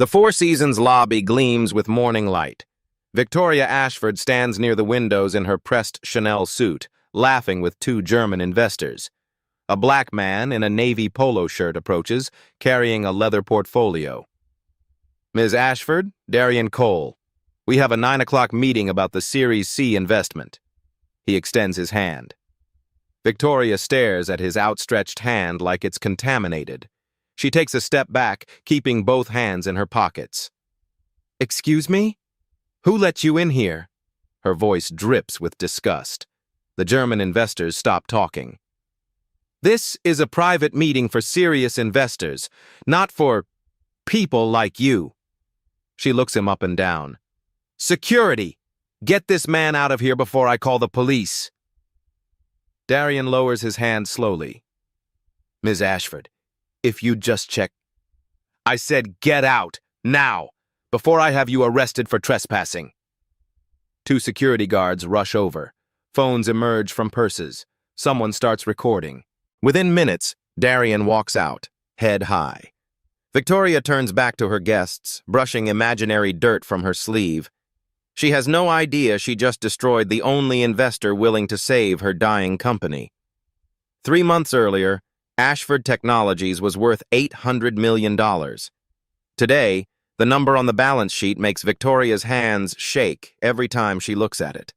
The Four Seasons lobby gleams with morning light. Victoria Ashford stands near the windows in her pressed Chanel suit, laughing with two German investors. A black man in a navy polo shirt approaches, carrying a leather portfolio. Ms. Ashford, Darian Cole. We have a 9 o'clock meeting about the Series C investment. He extends his hand. Victoria stares at his outstretched hand like it's contaminated. She takes a step back, keeping both hands in her pockets. Excuse me? Who let you in here? Her voice drips with disgust. The German investors stop talking. This is a private meeting for serious investors, not for people like you. She looks him up and down. Security! Get this man out of here before I call the police. Darian lowers his hand slowly. Ms. Ashford, if you'd just check. I said get out, now, before I have you arrested for trespassing. Two security guards rush over. Phones emerge from purses. Someone starts recording. Within minutes, Darian walks out, head high. Victoria turns back to her guests, brushing imaginary dirt from her sleeve. She has no idea she just destroyed the only investor willing to save her dying company. 3 months earlier, Ashford Technologies was worth $800 million. Today, the number on the balance sheet makes Victoria's hands shake every time she looks at it.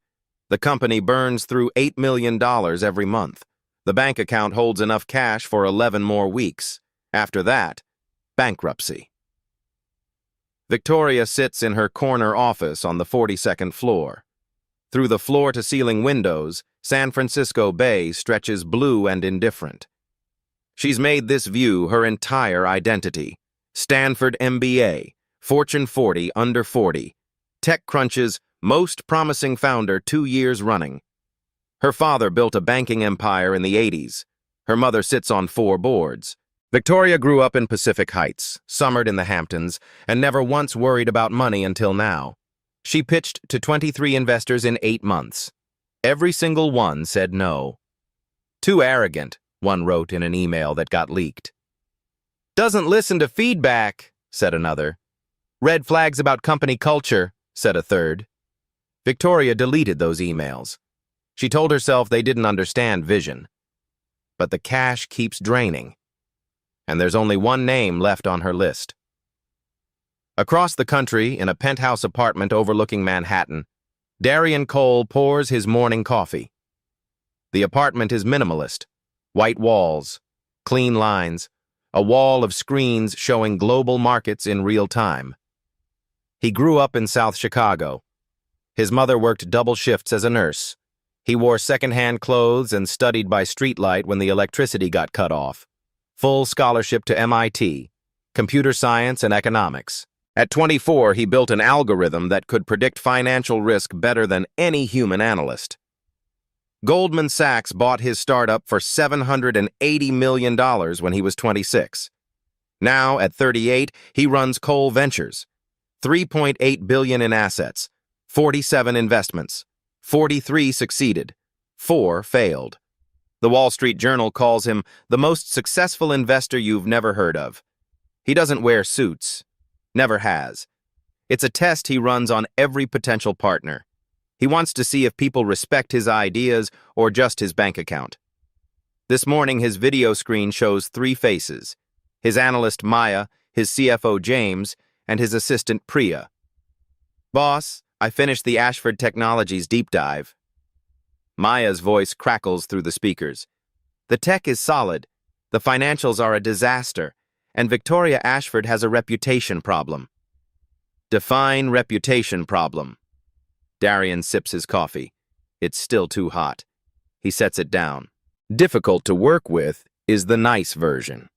The company burns through $8 million every month. The bank account holds enough cash for 11 more weeks. After that, bankruptcy. Victoria sits in her corner office on the 42nd floor. Through the floor-to-ceiling windows, San Francisco Bay stretches blue and indifferent. She's made this view her entire identity. Stanford MBA, Fortune 40 under 40, TechCrunch's most promising founder 2 years running. Her father built a banking empire in the 80s. Her mother sits on 4 boards. Victoria grew up in Pacific Heights, summered in the Hamptons, and never once worried about money until now. She pitched to 23 investors in 8 months. Every single one said no. Too arrogant, one wrote in an email that got leaked. Doesn't listen to feedback, said another. Red flags about company culture, said a third. Victoria deleted those emails. She told herself they didn't understand vision. But the cash keeps draining. And there's only one name left on her list. Across the country, in a penthouse apartment overlooking Manhattan, Darian Cole pours his morning coffee. The apartment is minimalist. White walls, clean lines, a wall of screens showing global markets in real time. He grew up in South Chicago. His mother worked double shifts as a nurse. He wore second-hand clothes and studied by streetlight when the electricity got cut off. Full scholarship to MIT, computer science and economics. At 24, he built an algorithm that could predict financial risk better than any human analyst. Goldman Sachs bought his startup for $780 million when he was 26. Now, at 38, he runs Cole Ventures. $3.8 billion in assets, 47 investments. 43 succeeded, 4 failed. The Wall Street Journal calls him the most successful investor you've never heard of. He doesn't wear suits. Never has. It's a test he runs on every potential partner. He wants to see if people respect his ideas or just his bank account. This morning, his video screen shows 3 faces: his analyst Maya, his CFO James, and his assistant Priya. Boss, I finished the Ashford Technologies deep dive. Maya's voice crackles through the speakers. The tech is solid, the financials are a disaster, and Victoria Ashford has a reputation problem. Define reputation problem. Darian sips his coffee. It's still too hot. He sets it down. Difficult to work with is the nice version.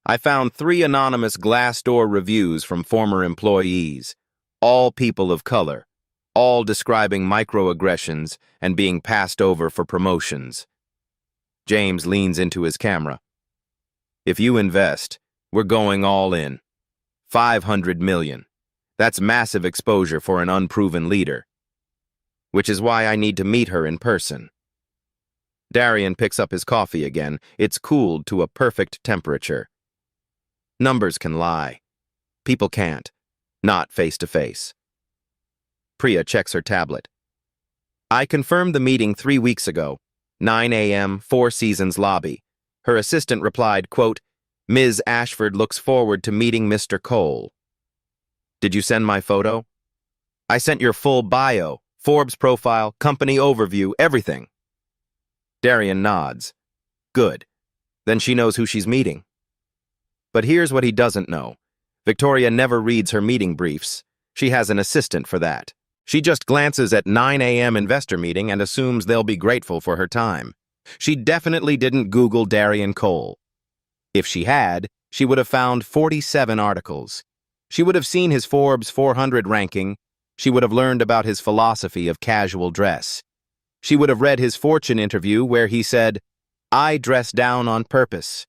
I found 3 anonymous Glassdoor reviews from former employees, all people of color, all describing microaggressions and being passed over for promotions. James leans into his camera. If you invest, we're going all in. $500 million. That's massive exposure for an unproven leader. Which is why I need to meet her in person. Darian picks up his coffee again. It's cooled to a perfect temperature. Numbers can lie. People can't. Not face to face. Priya checks her tablet. I confirmed the meeting 3 weeks ago. 9 a.m., Four Seasons lobby. Her assistant replied, quote, Ms. Ashford looks forward to meeting Mr. Cole. Did you send my photo? I sent your full bio, Forbes profile, company overview, everything. Darian nods. Good. Then she knows who she's meeting. But here's what he doesn't know. Victoria never reads her meeting briefs. She has an assistant for that. She just glances at 9 a.m. investor meeting and assumes they'll be grateful for her time. She definitely didn't Google Darian Cole. If she had, she would have found 47 articles. She would have seen his Forbes 400 ranking. She would have learned about his philosophy of casual dress. She would have read his Fortune interview where he said, I dress down on purpose.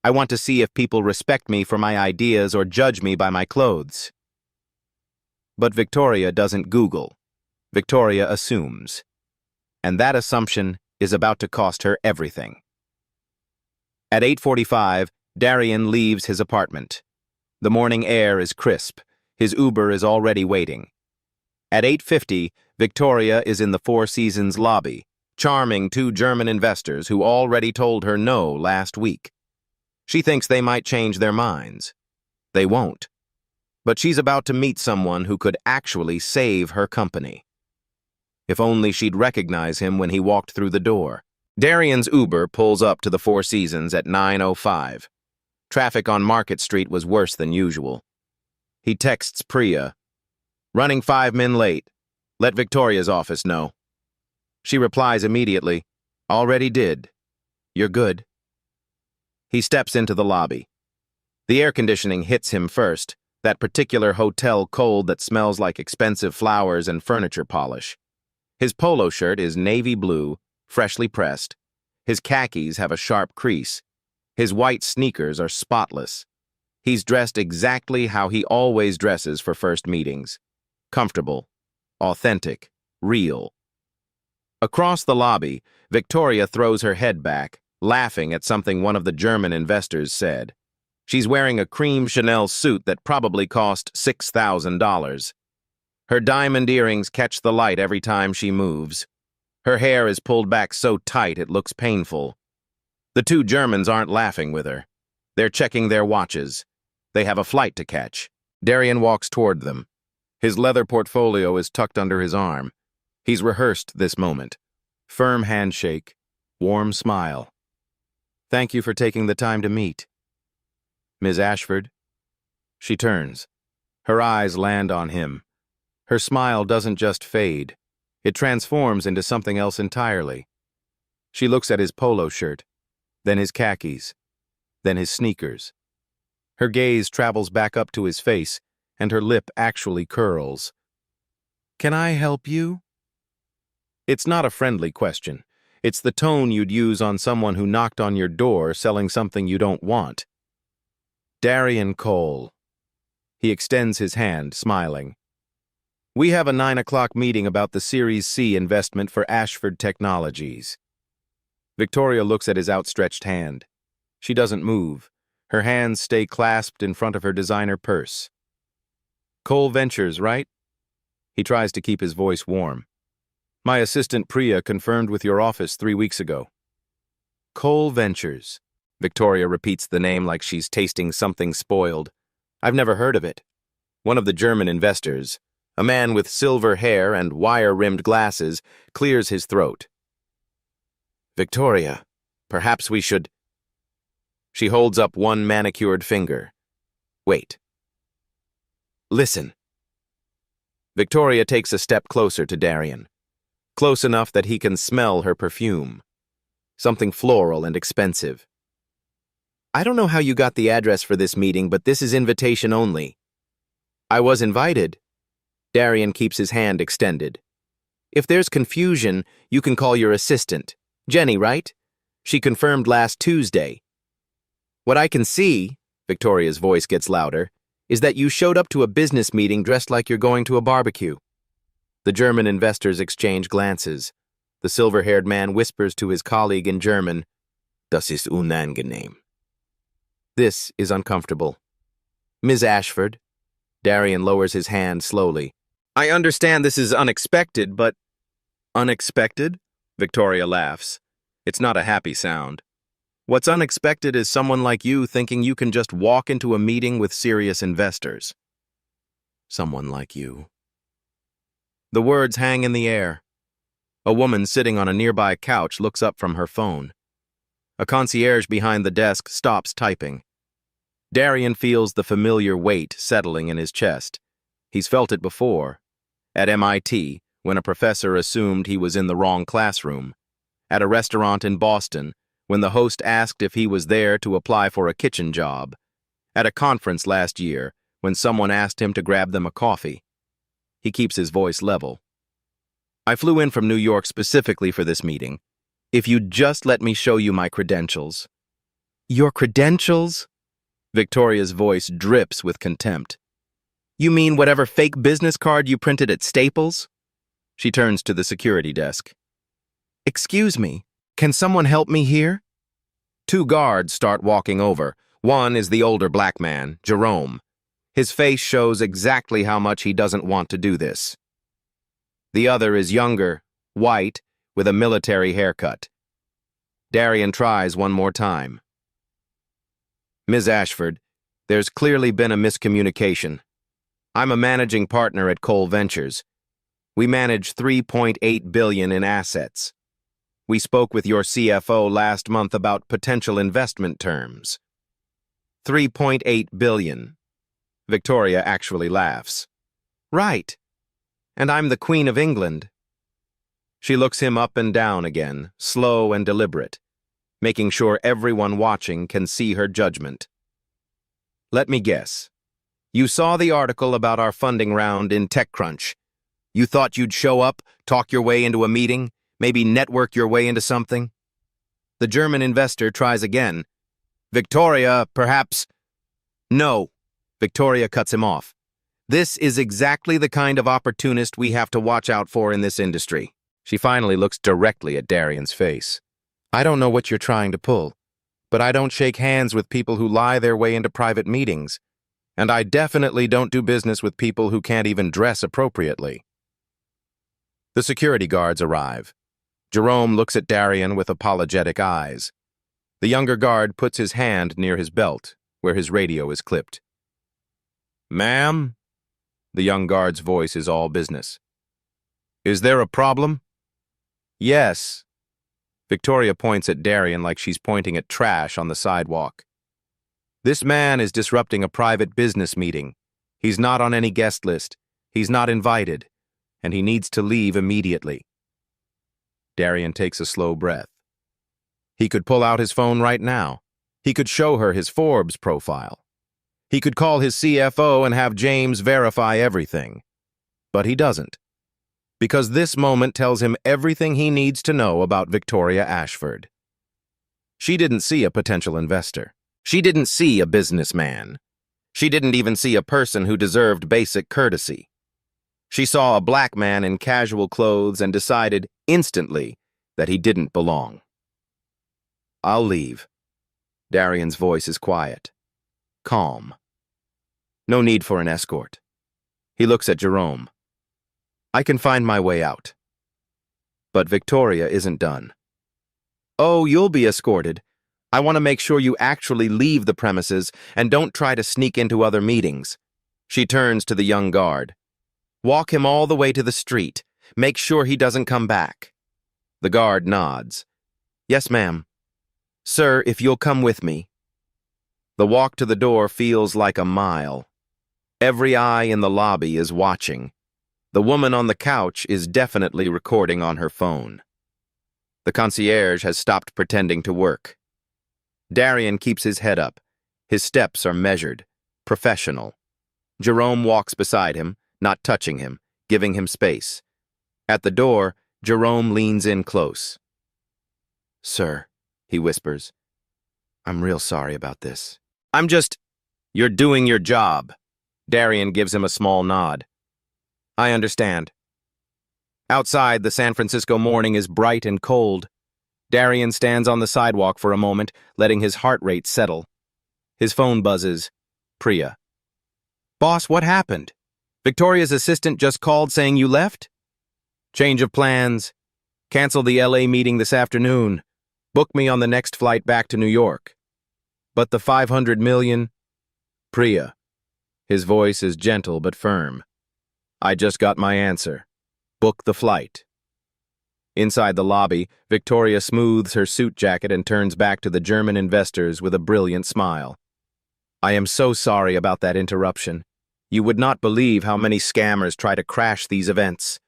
I want to see if people respect me for my ideas or judge me by my clothes. But Victoria doesn't Google. Victoria assumes. And that assumption is about to cost her everything. At 8:45, Darian leaves his apartment. The morning air is crisp. His Uber is already waiting. At 8:50, Victoria is in the Four Seasons lobby, charming two German investors who already told her no last week. She thinks they might change their minds. They won't. But she's about to meet someone who could actually save her company. If only she'd recognize him when he walked through the door. Darian's Uber pulls up to the Four Seasons at 9:05. Traffic on Market Street was worse than usual. He texts Priya, running 5 min late. Let Victoria's office know. She replies immediately, already did. You're good. He steps into the lobby. The air conditioning hits him first, that particular hotel cold that smells like expensive flowers and furniture polish. His polo shirt is navy blue, freshly pressed. His khakis have a sharp crease. His white sneakers are spotless. He's dressed exactly how he always dresses for first meetings. Comfortable, authentic, real. Across the lobby, Victoria throws her head back, laughing at something one of the German investors said. She's wearing a cream Chanel suit that probably cost $6,000. Her diamond earrings catch the light every time she moves. Her hair is pulled back so tight it looks painful. The two Germans aren't laughing with her. They're checking their watches. They have a flight to catch. Darian walks toward them. His leather portfolio is tucked under his arm. He's rehearsed this moment. Firm handshake, warm smile. Thank you for taking the time to meet. Ms. Ashford. She turns. Her eyes land on him. Her smile doesn't just fade. It transforms into something else entirely. She looks at his polo shirt, then his khakis, then his sneakers. Her gaze travels back up to his face, and her lip actually curls. Can I help you? It's not a friendly question. It's the tone you'd use on someone who knocked on your door selling something you don't want. Darian Cole. He extends his hand, smiling. We have a 9 o'clock meeting about the Series C investment for Ashford Technologies. Victoria looks at his outstretched hand. She doesn't move. Her hands stay clasped in front of her designer purse. Cole Ventures, right? He tries to keep his voice warm. My assistant Priya confirmed with your office 3 weeks ago. Cole Ventures. Victoria repeats the name like she's tasting something spoiled. I've never heard of it. One of the German investors, a man with silver hair and wire-rimmed glasses, clears his throat. Victoria, perhaps we should... She holds up one manicured finger. Wait. Listen. Victoria takes a step closer to Darian. Close enough that he can smell her perfume. Something floral and expensive. I don't know how you got the address for this meeting, but this is invitation only. I was invited. Darian keeps his hand extended. If there's confusion, you can call your assistant. Jenny, right? She confirmed last Tuesday. What I can see, Victoria's voice gets louder, is that you showed up to a business meeting dressed like you're going to a barbecue. The German investors exchange glances. The silver-haired man whispers to his colleague in German, Das ist unangenehm. This is uncomfortable. Ms. Ashford, Darian lowers his hand slowly. I understand this is unexpected, but... Unexpected? Victoria laughs. It's not a happy sound. What's unexpected is someone like you thinking you can just walk into a meeting with serious investors. Someone like you. The words hang in the air. A woman sitting on a nearby couch looks up from her phone. A concierge behind the desk stops typing. Darian feels the familiar weight settling in his chest. He's felt it before. At MIT, when a professor assumed he was in the wrong classroom. At a restaurant in Boston, when the host asked if he was there to apply for a kitchen job. At a conference last year, when someone asked him to grab them a coffee. He keeps his voice level. I flew in from New York specifically for this meeting. If you'd just let me show you my credentials. Your credentials? Victoria's voice drips with contempt. You mean whatever fake business card you printed at Staples? She turns to the security desk. Excuse me, can someone help me here? Two guards start walking over. One is the older black man, Jerome. His face shows exactly how much he doesn't want to do this. The other is younger, white, with a military haircut. Darian tries one more time. Ms. Ashford, there's clearly been a miscommunication. I'm a managing partner at Cole Ventures. We manage $3.8 billion in assets. We spoke with your CFO last month about potential investment terms. $3.8 billion. Victoria actually laughs. Right. And I'm the Queen of England. She looks him up and down again, slow and deliberate, making sure everyone watching can see her judgment. Let me guess. You saw the article about our funding round in TechCrunch. You thought you'd show up, talk your way into a meeting, maybe network your way into something? The German investor tries again. Victoria, perhaps... No. Victoria cuts him off. This is exactly the kind of opportunist we have to watch out for in this industry. She finally looks directly at Darian's face. I don't know what you're trying to pull, but I don't shake hands with people who lie their way into private meetings. And I definitely don't do business with people who can't even dress appropriately. The security guards arrive. Jerome looks at Darian with apologetic eyes. The younger guard puts his hand near his belt, where his radio is clipped. Ma'am? The young guard's voice is all business. Is there a problem? Yes. Victoria points at Darian like she's pointing at trash on the sidewalk. This man is disrupting a private business meeting. He's not on any guest list. He's not invited. And he needs to leave immediately. Darian takes a slow breath. He could pull out his phone right now. He could show her his Forbes profile. He could call his CFO and have James verify everything. But he doesn't. Because this moment tells him everything he needs to know about Victoria Ashford. She didn't see a potential investor. She didn't see a businessman. She didn't even see a person who deserved basic courtesy. She saw a black man in casual clothes and decided instantly that he didn't belong. I'll leave. Darian's voice is quiet, calm. No need for an escort. He looks at Jerome. I can find my way out. But Victoria isn't done. Oh, you'll be escorted. I want to make sure you actually leave the premises and don't try to sneak into other meetings. She turns to the young guard. Walk him all the way to the street. Make sure he doesn't come back. The guard nods. Yes, ma'am. Sir, if you'll come with me. The walk to the door feels like a mile. Every eye in the lobby is watching. The woman on the couch is definitely recording on her phone. The concierge has stopped pretending to work. Darian keeps his head up. His steps are measured, professional. Jerome walks beside him, not touching him, giving him space. At the door, Jerome leans in close. Sir, he whispers, I'm real sorry about this. You're doing your job. Darian gives him a small nod. I understand. Outside, the San Francisco morning is bright and cold. Darian stands on the sidewalk for a moment, letting his heart rate settle. His phone buzzes. Priya. Boss, what happened? Victoria's assistant just called saying you left? Change of plans. Cancel the LA meeting this afternoon. Book me on the next flight back to New York. But the 500 million? Priya. His voice is gentle but firm. I just got my answer. Book the flight. Inside the lobby, Victoria smooths her suit jacket and turns back to the German investors with a brilliant smile. I am so sorry about that interruption. You would not believe how many scammers try to crash these events.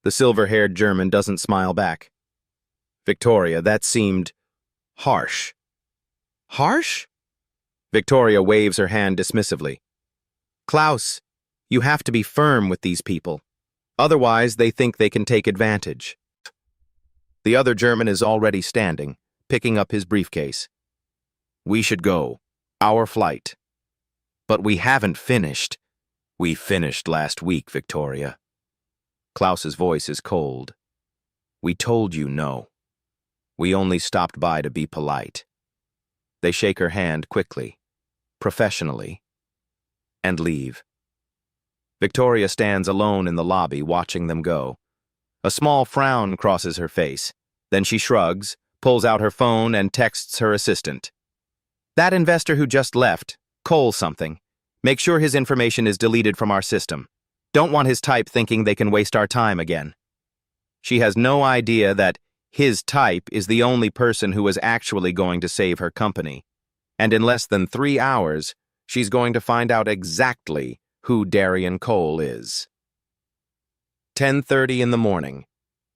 The silver-haired German doesn't smile back. Victoria, that seemed harsh. Harsh? Victoria waves her hand dismissively. Klaus, you have to be firm with these people. Otherwise, they think they can take advantage. The other German is already standing, picking up his briefcase. We should go. Our flight. But we haven't finished. We finished last week, Victoria. Klaus's voice is cold. We told you no. We only stopped by to be polite. They shake her hand quickly, professionally, and leave. Victoria stands alone in the lobby, watching them go. A small frown crosses her face. Then she shrugs, pulls out her phone, and texts her assistant. That investor who just left, Cole something. Make sure his information is deleted from our system. Don't want his type thinking they can waste our time again. She has no idea that his type is the only person who is actually going to save her company. And in less than 3 hours, she's going to find out exactly who Darian Cole is. 10:30 in the morning.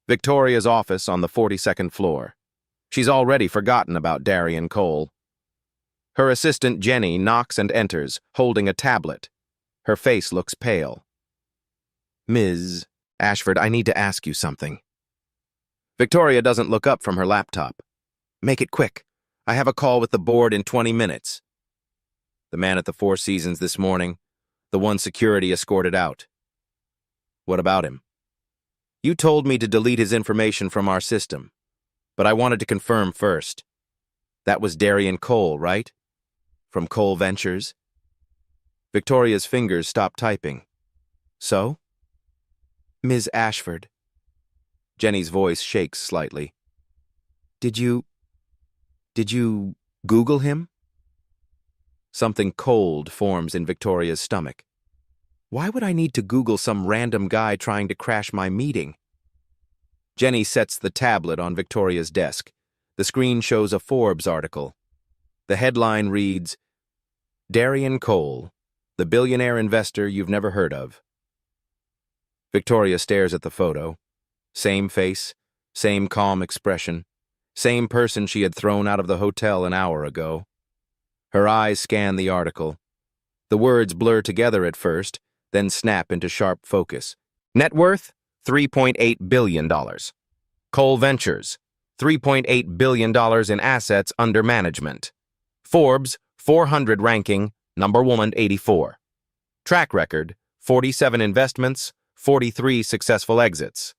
Victoria's office on the 42nd floor. She's already forgotten about Darian Cole. Her assistant Jenny knocks and enters, holding a tablet. Her face looks pale. Ms. Ashford, I need to ask you something. Victoria doesn't look up from her laptop. Make it quick. I have a call with the board in 20 minutes. The man at the Four Seasons this morning, the one security escorted out. What about him? You told me to delete his information from our system, but I wanted to confirm first. That was Darian Cole, right? From Cole Ventures? Victoria's fingers stop typing. So? Ms. Ashford. Jenny's voice shakes slightly. Did you Google him? Something cold forms in Victoria's stomach. Why would I need to Google some random guy trying to crash my meeting? Jenny sets the tablet on Victoria's desk. The screen shows a Forbes article. The headline reads, Darian Cole, the billionaire investor you've never heard of. Victoria stares at the photo. Same face, same calm expression, same person she had thrown out of the hotel an hour ago. Her eyes scan the article. The words blur together at first, then snap into sharp focus. Net worth, $3.8 billion. Cole Ventures, $3.8 billion in assets under management. Forbes, 400 ranking, number 184. Track record, 47 investments, 43 successful exits.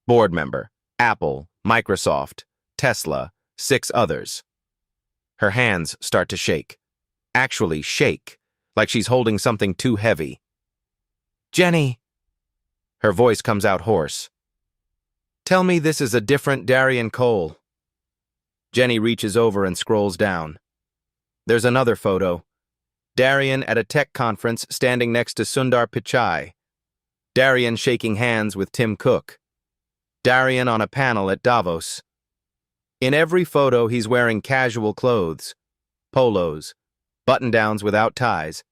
Board member, Apple, Microsoft, Tesla, 6 others. Her hands start to shake. Actually shake, like she's holding something too heavy. Jenny! Her voice comes out hoarse. Tell me this is a different Darian Cole. Jenny reaches over and scrolls down. There's another photo. Darian at a tech conference standing next to Sundar Pichai. Darian shaking hands with Tim Cook. Darian on a panel at Davos. In every photo, he's wearing casual clothes, polos, button-downs without ties,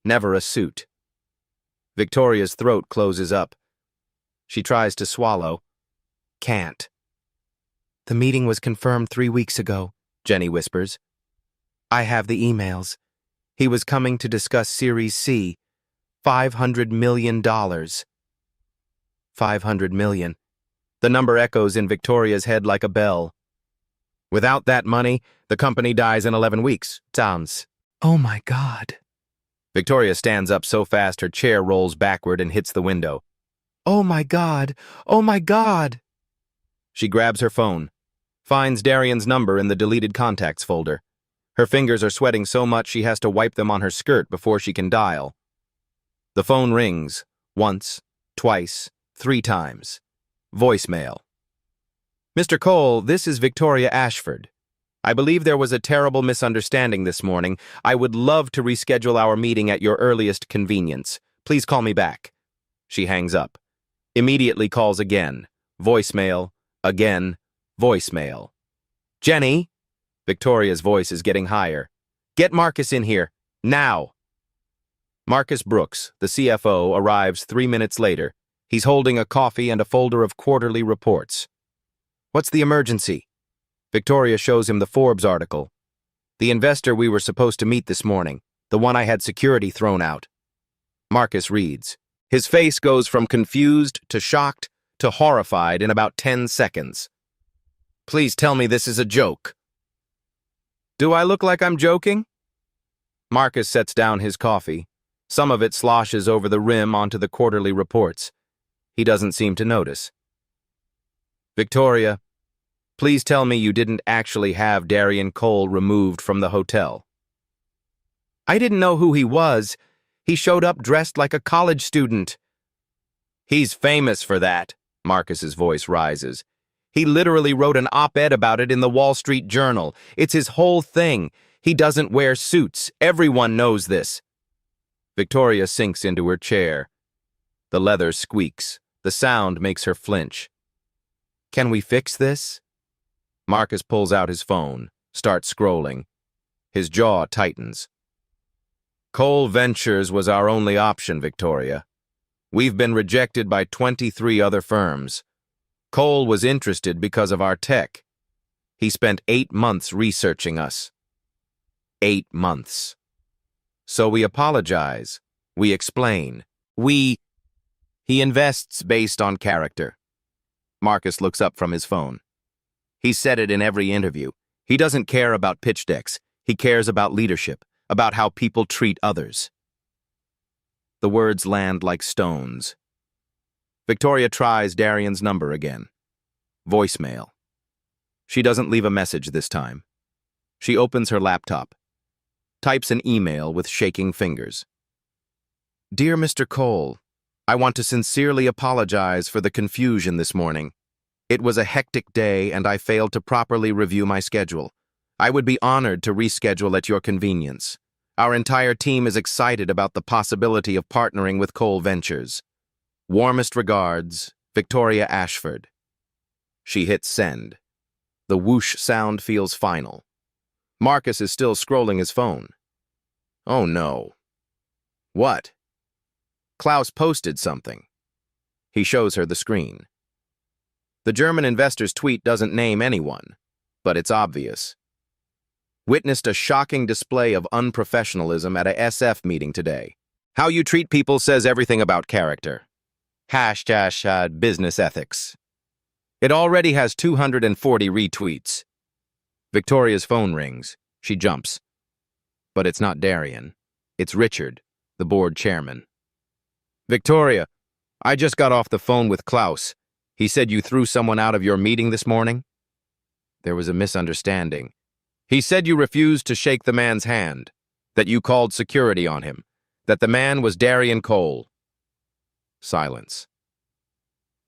never a suit. Victoria's throat closes up. She tries to swallow. Can't. The meeting was confirmed 3 weeks ago, Jenny whispers. I have the emails. He was coming to discuss Series C, $500 million. 500 million. The number echoes in Victoria's head like a bell. Without that money, the company dies in 11 weeks. Sounds. Oh my God. Victoria stands up so fast her chair rolls backward and hits the window. Oh my God! Oh my God! She grabs her phone, finds Darian's number in the deleted contacts folder. Her fingers are sweating so much she has to wipe them on her skirt before she can dial. The phone rings. Once, twice, 3 times. Voicemail. Mr. Cole, this is Victoria Ashford. I believe there was a terrible misunderstanding this morning. I would love to reschedule our meeting at your earliest convenience. Please call me back. She hangs up. Immediately calls again. Voicemail. Again. Voicemail. Jenny? Victoria's voice is getting higher. Get Marcus in here. Now. Marcus Brooks, the CFO, arrives 3 minutes later. He's holding a coffee and a folder of quarterly reports. What's the emergency? Victoria shows him the Forbes article. The investor we were supposed to meet this morning, the one I had security thrown out. Marcus reads. His face goes from confused to shocked to horrified in about 10 seconds. Please tell me this is a joke. Do I look like I'm joking? Marcus sets down his coffee. Some of it sloshes over the rim onto the quarterly reports. He doesn't seem to notice. Victoria, please tell me you didn't actually have Darian Cole removed from the hotel. I didn't know who he was. He showed up dressed like a college student. He's famous for that, Marcus's voice rises. He literally wrote an op-ed about it in the Wall Street Journal. It's his whole thing. He doesn't wear suits. Everyone knows this. Victoria sinks into her chair. The leather squeaks. The sound makes her flinch. Can we fix this? Marcus pulls out his phone, starts scrolling. His jaw tightens. Cole Ventures was our only option, Victoria. We've been rejected by 23 other firms. Cole was interested because of our tech. He spent 8 months researching us. 8 months. So we apologize. We explain. He invests based on character. Marcus looks up from his phone. He said it in every interview. He doesn't care about pitch decks. He cares about leadership, about how people treat others. The words land like stones. Victoria tries Darian's number again. Voicemail. She doesn't leave a message this time. She opens her laptop. Types an email with shaking fingers. Dear Mr. Cole, I want to sincerely apologize for the confusion this morning. It was a hectic day and I failed to properly review my schedule. I would be honored to reschedule at your convenience. Our entire team is excited about the possibility of partnering with Cole Ventures. Warmest regards, Victoria Ashford. She hits send. The whoosh sound feels final. Marcus is still scrolling his phone. Oh no. What? Klaus posted something. He shows her the screen. The German investor's tweet doesn't name anyone, but it's obvious. Witnessed a shocking display of unprofessionalism at a SF meeting today. How you treat people says everything about character. # business ethics. It already has 240 retweets. Victoria's phone rings. She jumps. But it's not Darian. It's Richard, the board chairman. Victoria, I just got off the phone with Klaus. He said you threw someone out of your meeting this morning? There was a misunderstanding. He said you refused to shake the man's hand, that you called security on him, that the man was Darian Cole. Silence.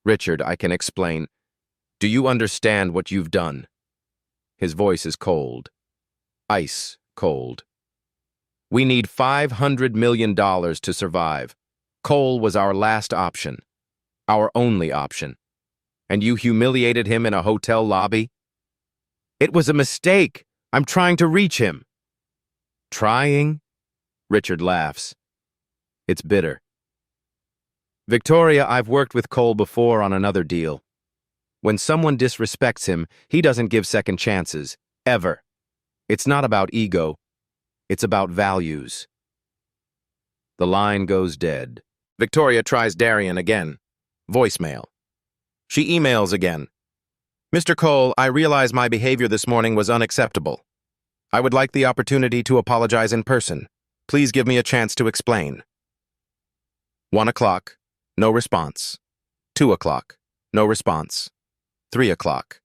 Richard, I can explain. Do you understand what you've done? His voice is cold. Ice cold. We need $500 million to survive. Cole was our last option. Our only option. And you humiliated him in a hotel lobby? It was a mistake. I'm trying to reach him. Trying? Richard laughs. It's bitter. Victoria, I've worked with Cole before on another deal. When someone disrespects him, he doesn't give second chances. Ever. It's not about ego. It's about values. The line goes dead. Victoria tries Darian again. Voicemail. She emails again. Mr. Cole, I realize my behavior this morning was unacceptable. I would like the opportunity to apologize in person. Please give me a chance to explain. 1 o'clock, no response. 2 o'clock, no response. 3 o'clock.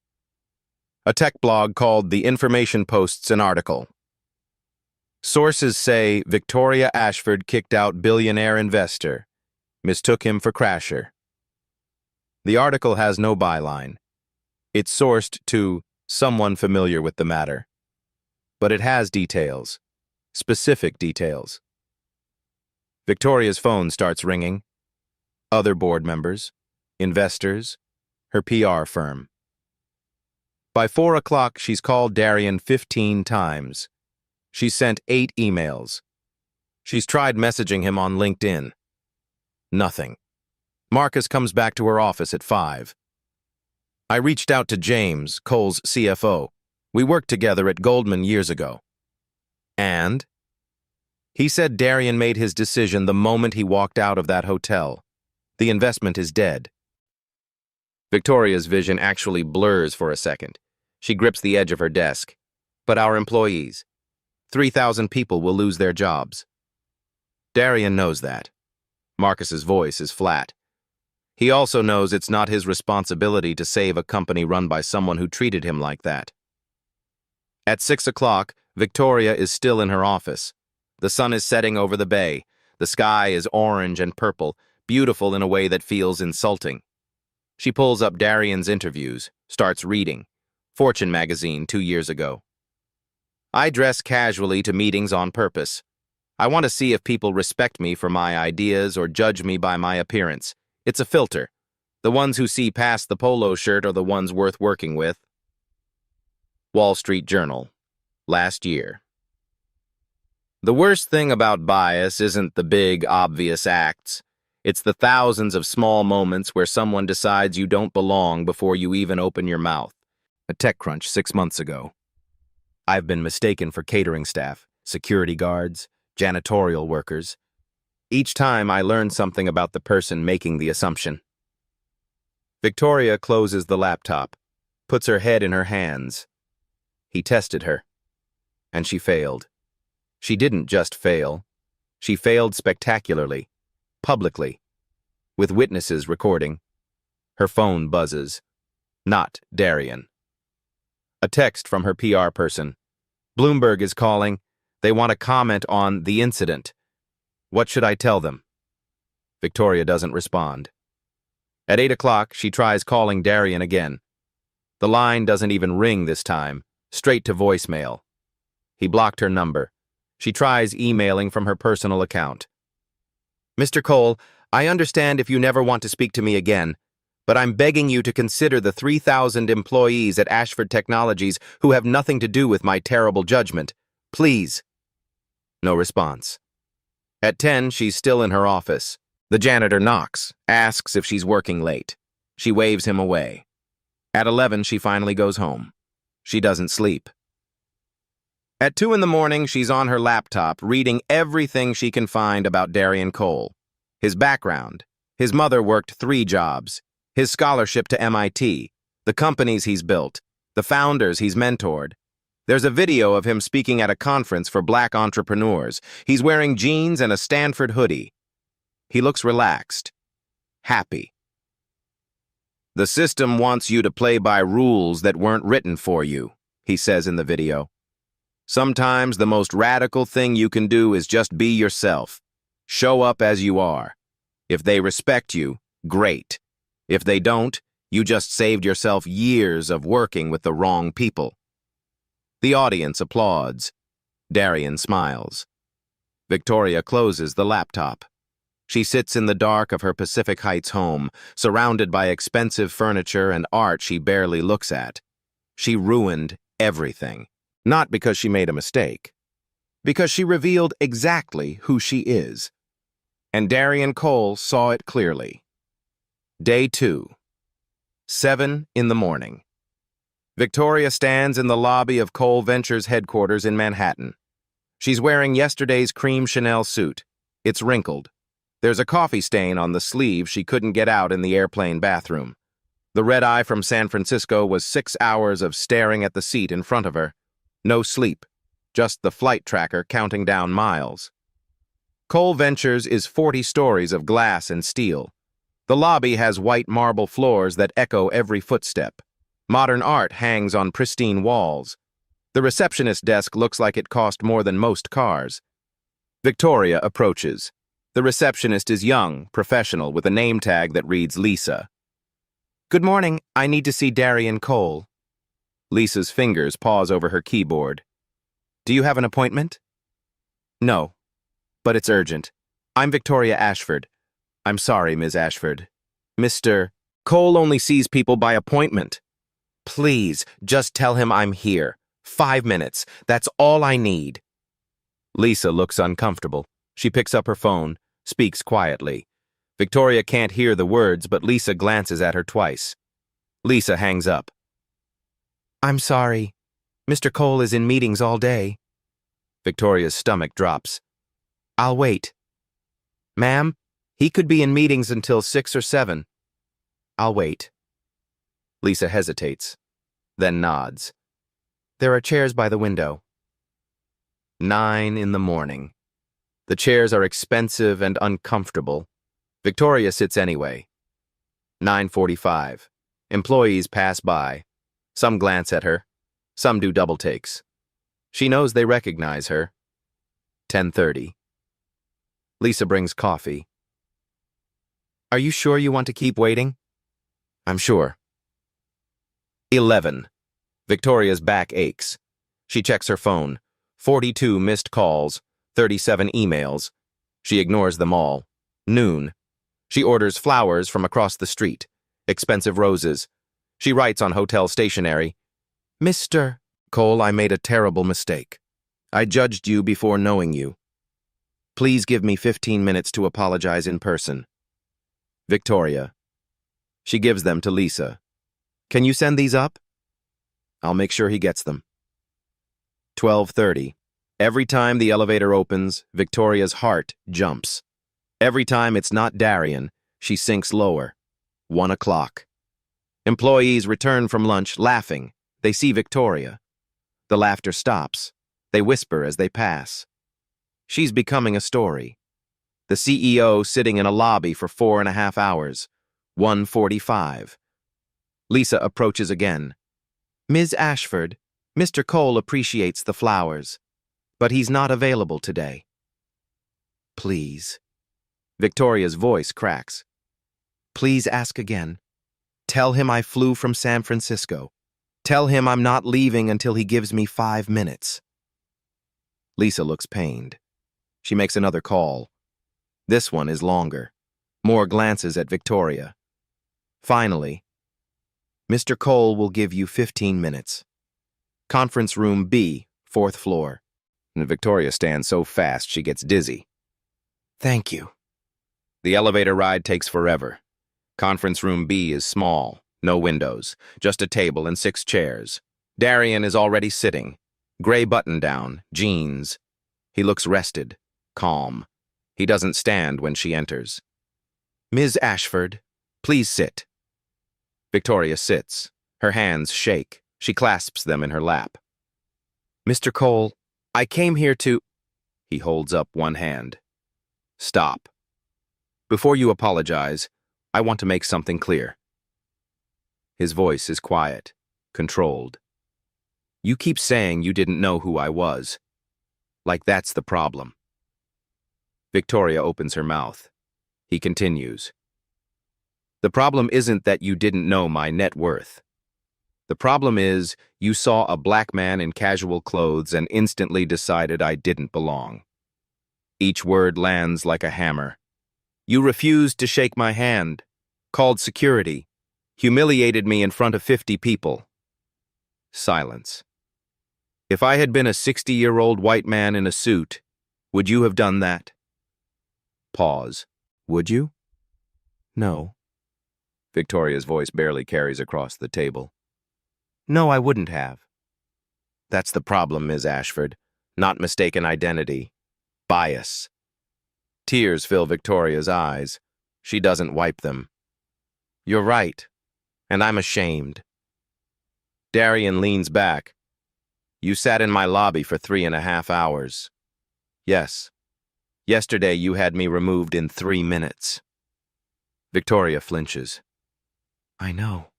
A tech blog called The Information posts an article. Sources say Victoria Ashford kicked out billionaire investor, mistook him for crasher. The article has no byline. It's sourced to someone familiar with the matter. But it has details, specific details. Victoria's phone starts ringing. Other board members, investors, her PR firm. By 4 o'clock, she's called Darian 15 times. She's sent 8 emails. She's tried messaging him on LinkedIn. Nothing. Marcus comes back to her office at 5. I reached out to James, Cole's CFO. We worked together at Goldman years ago. And? He said Darian made his decision the moment he walked out of that hotel. The investment is dead. Victoria's vision actually blurs for a second. She grips the edge of her desk. But our employees. 3,000 people will lose their jobs. Darian knows that. Marcus's voice is flat. He also knows it's not his responsibility to save a company run by someone who treated him like that. At 6 o'clock, Victoria is still in her office. The sun is setting over the bay. The sky is orange and purple, beautiful in a way that feels insulting. She pulls up Darian's interviews, starts reading. Fortune magazine 2 years ago. I dress casually to meetings on purpose. I want to see if people respect me for my ideas or judge me by my appearance. It's a filter. The ones who see past the polo shirt are the ones worth working with. Wall Street Journal. Last year. The worst thing about bias isn't the big, obvious acts. It's the thousands of small moments where someone decides you don't belong before you even open your mouth. A TechCrunch 6 months ago. I've been mistaken for catering staff, security guards, janitorial workers. Each time I learn something about the person making the assumption. Victoria closes the laptop, puts her head in her hands. He tested her. And she failed. She didn't just fail. She failed spectacularly, publicly, with witnesses recording. Her phone buzzes. Not Darian. A text from her PR person. Bloomberg is calling. They want to comment on the incident. What should I tell them? Victoria doesn't respond. At 8 o'clock, she tries calling Darian again. The line doesn't even ring this time, straight to voicemail. He blocked her number. She tries emailing from her personal account. Mr. Cole, I understand if you never want to speak to me again, but I'm begging you to consider the 3,000 employees at Ashford Technologies who have nothing to do with my terrible judgment. Please. No response. At 10, she's still in her office. The janitor knocks, asks if she's working late. She waves him away. At 11, she finally goes home. She doesn't sleep. At 2 in the morning, she's on her laptop, reading everything she can find about Darian Cole. His background. His mother worked 3 jobs. His scholarship to MIT. The companies he's built. The founders he's mentored. There's a video of him speaking at a conference for black entrepreneurs. He's wearing jeans and a Stanford hoodie. He looks relaxed. Happy. The system wants you to play by rules that weren't written for you, he says in the video. Sometimes the most radical thing you can do is just be yourself. Show up as you are. If they respect you, great. If they don't, you just saved yourself years of working with the wrong people. The audience applauds. Darian smiles. Victoria closes the laptop. She sits in the dark of her Pacific Heights home, surrounded by expensive furniture and art she barely looks at. She ruined everything. Not because she made a mistake. Because she revealed exactly who she is. And Darian Cole saw it clearly. Day 2. 7 in the morning. Victoria stands in the lobby of Cole Ventures headquarters in Manhattan. She's wearing yesterday's cream Chanel suit. It's wrinkled. There's a coffee stain on the sleeve she couldn't get out in the airplane bathroom. The red eye from San Francisco was 6 hours of staring at the seat in front of her. No sleep, just the flight tracker counting down miles. Cole Ventures is 40 stories of glass and steel. The lobby has white marble floors that echo every footstep. Modern art hangs on pristine walls. The receptionist desk looks like it cost more than most cars. Victoria approaches. The receptionist is young, professional, with a name tag that reads Lisa. "Good morning. I need to see Darian Cole." Lisa's fingers pause over her keyboard. "Do you have an appointment?" "No, but it's urgent. I'm Victoria Ashford." "I'm sorry, Ms. Ashford. Mr. Cole only sees people by appointment. Please, just tell him I'm here. 5 minutes. That's all I need." Lisa looks uncomfortable. She picks up her phone, speaks quietly. Victoria can't hear the words, but Lisa glances at her twice. Lisa hangs up. "I'm sorry. Mr. Cole is in meetings all day." Victoria's stomach drops. "I'll wait." "Ma'am, he could be in meetings until 6 or 7. "I'll wait." Lisa hesitates, then nods. "There are chairs by the window." 9 in the morning. The chairs are expensive and uncomfortable. Victoria sits anyway. 9:45. Employees pass by. Some glance at her. Some do double takes. She knows they recognize her. 10:30. Lisa brings coffee. "Are you sure you want to keep waiting?" "I'm sure." 11. Victoria's back aches. She checks her phone. 42 missed calls, 37 emails. She ignores them all. Noon. She orders flowers from across the street. Expensive roses. She writes on hotel stationery, "Mr. Cole, I made a terrible mistake. I judged you before knowing you. Please give me 15 minutes to apologize in person. Victoria." She gives them to Lisa. "Can you send these up?" "I'll make sure he gets them." 12:30. Every time the elevator opens, Victoria's heart jumps. Every time it's not Darian, she sinks lower. 1 o'clock. Employees return from lunch laughing. They see Victoria. The laughter stops. They whisper as they pass. She's becoming a story. The CEO sitting in a lobby for 4.5 hours. 1:45. Lisa approaches again. "Ms. Ashford, Mr. Cole appreciates the flowers, but he's not available today." "Please." Victoria's voice cracks. "Please ask again. Tell him I flew from San Francisco. Tell him I'm not leaving until he gives me 5 minutes." Lisa looks pained. She makes another call. This one is longer. More glances at Victoria. Finally, "Mr. Cole will give you 15 minutes. Conference room B, 4th floor." And Victoria stands so fast she gets dizzy. "Thank you." The elevator ride takes forever. Conference room B is small, no windows, just a table and 6 chairs. Darian is already sitting. Gray button-down, jeans. He looks rested, calm. He doesn't stand when she enters. "Ms. Ashford, please sit." Victoria sits. Her hands shake. She clasps them in her lap. "Mr. Cole, I came here to—" He holds up one hand. "Stop. Before you apologize, I want to make something clear." His voice is quiet, controlled. "You keep saying you didn't know who I was. Like that's the problem." Victoria opens her mouth. He continues. "The problem isn't that you didn't know my net worth. The problem is you saw a black man in casual clothes and instantly decided I didn't belong." Each word lands like a hammer. "You refused to shake my hand, called security, humiliated me in front of 50 people." Silence. "If I had been a 60-year-old white man in a suit, would you have done that?" Pause. "Would you?" "No." Victoria's voice barely carries across the table. "No, I wouldn't have." That's the problem, Ms. Ashford. Not mistaken identity. Bias. Tears fill Victoria's eyes. She doesn't wipe them. "You're right, and I'm ashamed." Darian leans back. "You sat in my lobby for 3.5 hours. Yes. Yesterday you had me removed in 3 minutes. Victoria flinches. "I know."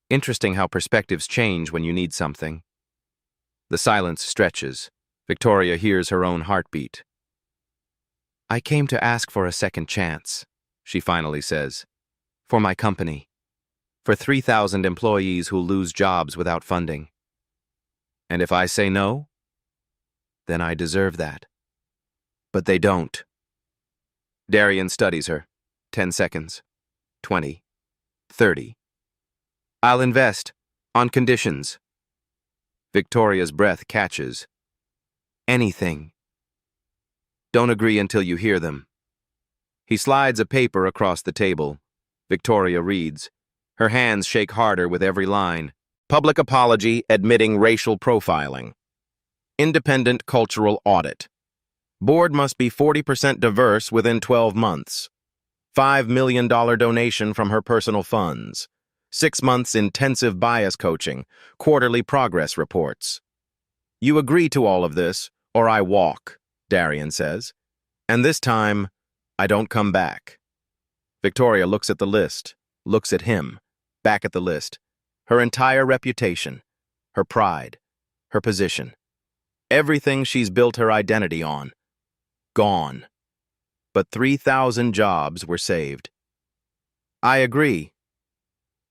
Interesting how perspectives change when you need something. The silence stretches. Victoria hears her own heartbeat. "I came to ask for a second chance," she finally says. "For my company. For 3,000 employees who lose jobs without funding. And if I say no, then I deserve that. But they don't." Darian studies her. 10 seconds. 20. 30. "I'll invest. On conditions." Victoria's breath catches. "Anything." "Don't agree until you hear them." He slides a paper across the table. Victoria reads. Her hands shake harder with every line. Public apology admitting racial profiling. Independent cultural audit. Board must be 40% diverse within 12 months. $5 million donation from her personal funds. 6 months intensive bias coaching. Quarterly progress reports. "You agree to all of this, or I walk," Darian says. "And this time, I don't come back." Victoria looks at the list, looks at him, back at the list. Her entire reputation, her pride, her position. Everything she's built her identity on. Gone. But 3,000 jobs were saved. "I agree.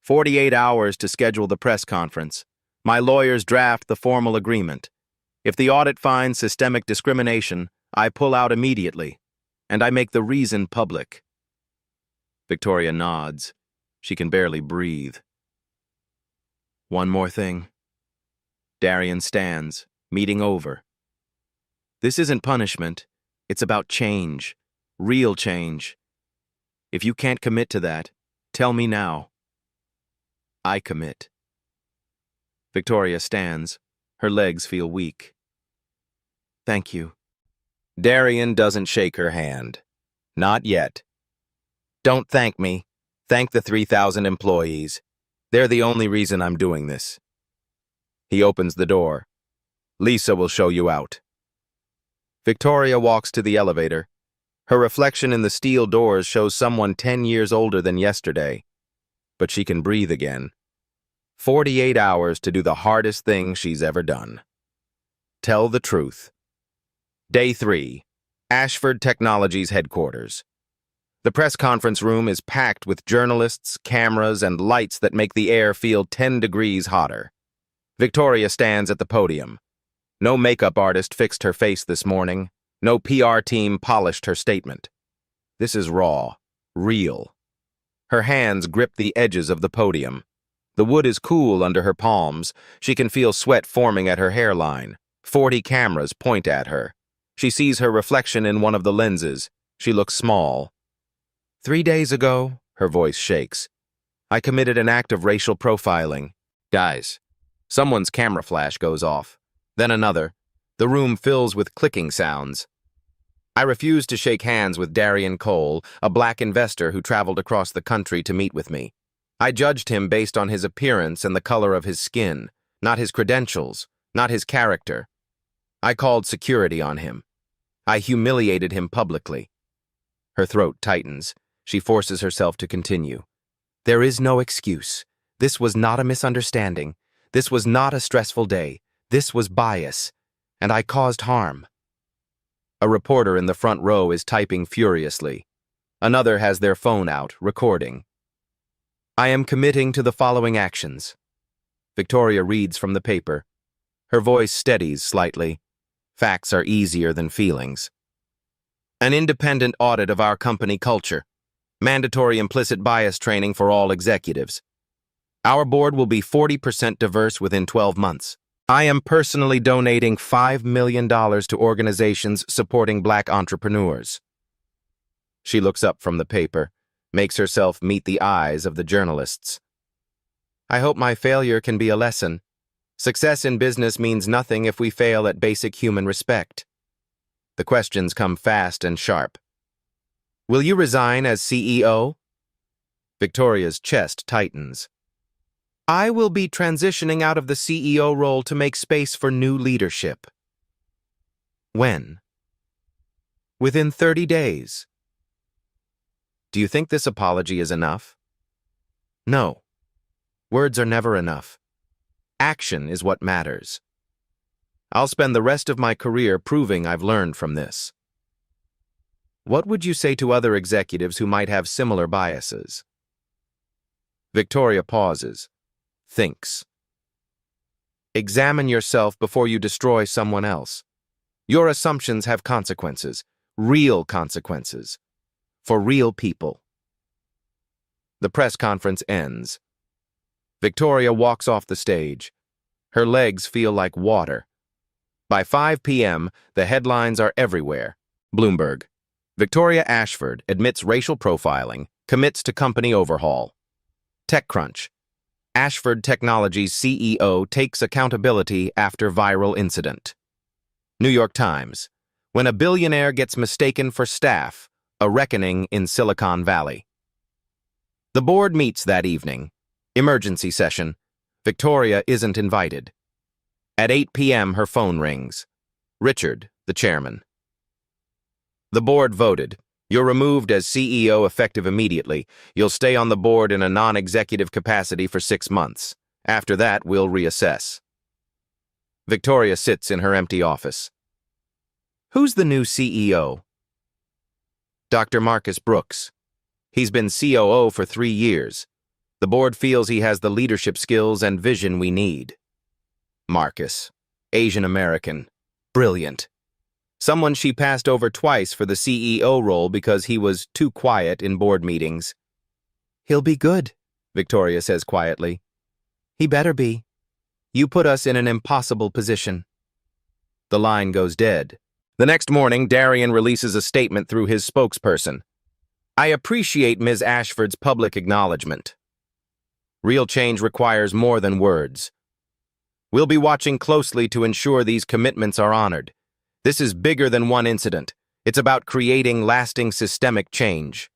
48 hours to schedule the press conference. My lawyers draft the formal agreement. If the audit finds systemic discrimination, I pull out immediately, and I make the reason public." Victoria nods. She can barely breathe. "One more thing." Darian stands, meeting over. "This isn't punishment. It's about change. Real change. If you can't commit to that, tell me now." "I commit." Victoria stands. Her legs feel weak. "Thank you." Darian doesn't shake her hand. Not yet. "Don't thank me. Thank the 3,000 employees. They're the only reason I'm doing this." He opens the door. "Lisa will show you out." Victoria walks to the elevator. Her reflection in the steel doors shows someone 10 years older than yesterday. But she can breathe again. 48 hours to do the hardest thing she's ever done. Tell the truth. Day 3. Ashford Technologies headquarters. The press conference room is packed with journalists, cameras, and lights that make the air feel 10 degrees hotter. Victoria stands at the podium. No makeup artist fixed her face this morning. No PR team polished her statement. This is raw, real. Her hands grip the edges of the podium. The wood is cool under her palms. She can feel sweat forming at her hairline. 40 cameras point at her. She sees her reflection in one of the lenses. She looks small. 3 days ago, her voice shakes, I committed an act of racial profiling. Guys, someone's camera flash goes off. Then another. The room fills with clicking sounds. I refused to shake hands with Darian Cole, a black investor who traveled across the country to meet with me. I judged him based on his appearance and the color of his skin, not his credentials, not his character. I called security on him. I humiliated him publicly. Her throat tightens. She forces herself to continue. There is no excuse. This was not a misunderstanding. This was not a stressful day. This was bias. And I caused harm. A reporter in the front row is typing furiously. Another has their phone out, recording. I am committing to the following actions. Victoria reads from the paper. Her voice steadies slightly. Facts are easier than feelings. An independent audit of our company culture. Mandatory implicit bias training for all executives. Our board will be 40% diverse within 12 months. I am personally donating $5 million to organizations supporting black entrepreneurs. She looks up from the paper, makes herself meet the eyes of the journalists. I hope my failure can be a lesson. Success in business means nothing if we fail at basic human respect. The questions come fast and sharp. Will you resign as CEO? Victoria's chest tightens. I will be transitioning out of the CEO role to make space for new leadership. When? Within 30 days. Do you think this apology is enough? No. Words are never enough. Action is what matters. I'll spend the rest of my career proving I've learned from this. What would you say to other executives who might have similar biases? Victoria pauses, thinks. Examine yourself before you destroy someone else. Your assumptions have consequences, real consequences, for real people. The press conference ends. Victoria walks off the stage. Her legs feel like water. By 5 p.m., the headlines are everywhere. Bloomberg. Victoria Ashford admits racial profiling, commits to company overhaul. TechCrunch. Ashford Technologies CEO takes accountability after viral incident. New York Times. When a billionaire gets mistaken for staff, a reckoning in Silicon Valley. The board meets that evening. Emergency session. Victoria isn't invited. At 8 p.m., her phone rings. Richard, the chairman. The board voted. You're removed as CEO effective immediately. You'll stay on the board in a non-executive capacity for 6 months. After that, we'll reassess. Victoria sits in her empty office. Who's the new CEO? Dr. Marcus Brooks. He's been COO for 3 years. The board feels he has the leadership skills and vision we need. Marcus. Asian American. Brilliant. Someone she passed over twice for the CEO role because he was too quiet in board meetings. He'll be good, Victoria says quietly. He better be. You put us in an impossible position. The line goes dead. The next morning, Darian releases a statement through his spokesperson. I appreciate Ms. Ashford's public acknowledgement. Real change requires more than words. We'll be watching closely to ensure these commitments are honored. This is bigger than one incident. It's about creating lasting systemic change.